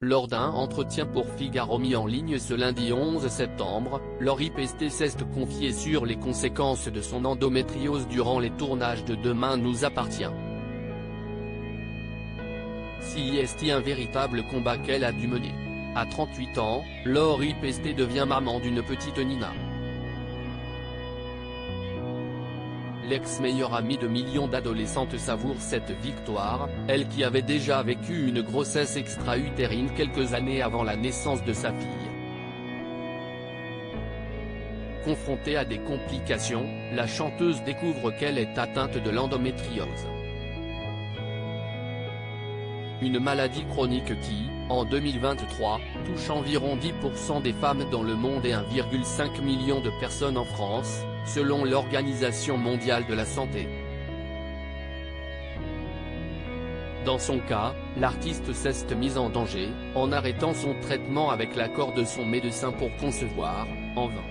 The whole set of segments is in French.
Lors d'un entretien pour Figaro mis en ligne ce lundi 11 septembre, Laurie Pesté s'est confiée sur les conséquences de son endométriose durant les tournages de Demain nous appartient. Si est un véritable combat qu'elle a dû mener. À 38 ans, Laurie Pesté devient maman d'une petite Nina. L'ex-meilleure amie de millions d'adolescentes savoure cette victoire, elle qui avait déjà vécu une grossesse extra-utérine quelques années avant la naissance de sa fille. Confrontée à des complications, la chanteuse découvre qu'elle est atteinte de l'endométriose. Une maladie chronique qui, en 2023, touche environ 10% des femmes dans le monde et 1,5 million de personnes en France, selon l'Organisation mondiale de la santé. Dans son cas, l'artiste s'est mise en danger, en arrêtant son traitement avec l'accord de son médecin pour concevoir, en vain.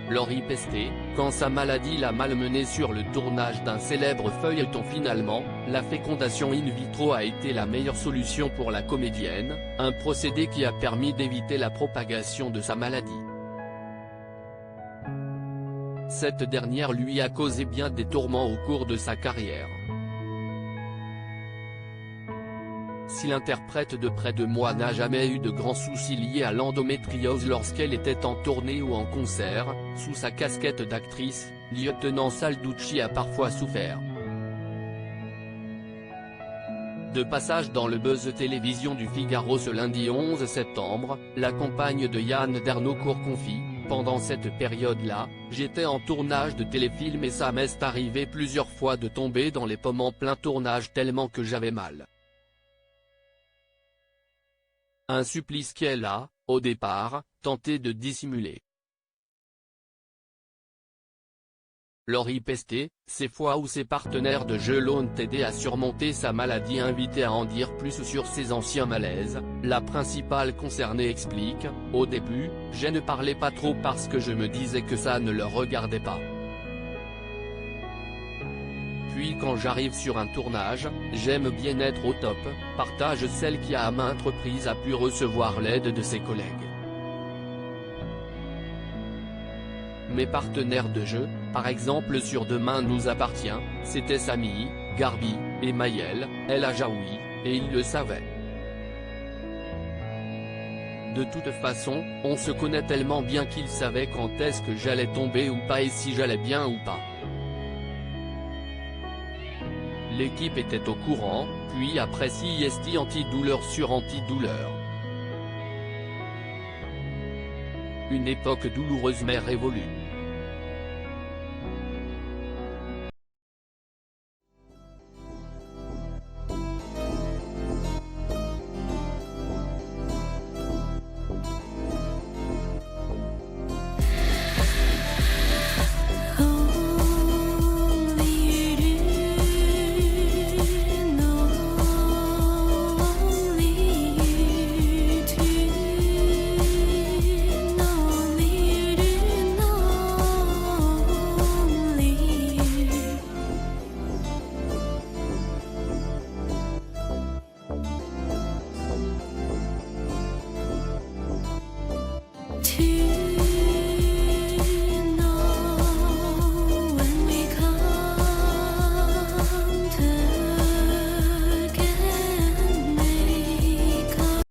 Laurie Pesté, quand sa maladie l'a malmenée sur le tournage d'un célèbre feuilleton finalement, la fécondation in vitro a été la meilleure solution pour la comédienne, un procédé qui a permis d'éviter la propagation de sa maladie. Cette dernière lui a causé bien des tourments au cours de sa carrière. Si l'interprète de Près de moi n'a jamais eu de grands soucis liés à l'endométriose lorsqu'elle était en tournée ou en concert, sous sa casquette d'actrice, Lieutenant Salducci a parfois souffert. De passage dans le buzz télévision du Figaro ce lundi 11 septembre, la compagne de Yann Dernocourt confie, pendant cette période-là, j'étais en tournage de téléfilm et ça m'est arrivé plusieurs fois de tomber dans les pommes en plein tournage tellement que j'avais mal. Un supplice qu'elle a, au départ, tenté de dissimuler. Laurie Pesté, ces fois où ses partenaires de jeu l'ont aidé à surmonter sa maladie invitée à en dire plus sur ses anciens malaises, la principale concernée explique, au début, je ne parlais pas trop parce que je me disais que ça ne leur regardait pas. Puis quand j'arrive sur un tournage, j'aime bien être au top, partage celle qui à maintes reprises a pu recevoir l'aide de ses collègues. Mes partenaires de jeu, par exemple sur Demain nous appartient, c'était Samy, Garbi, et Maëlle, El Ajaoui, et ils le savaient. De toute façon, on se connaît tellement bien qu'ils savaient quand est-ce que j'allais tomber ou pas et si j'allais bien ou pas. L'équipe était au courant, puis après CIST antidouleur sur antidouleur. Une époque douloureuse mais révolue.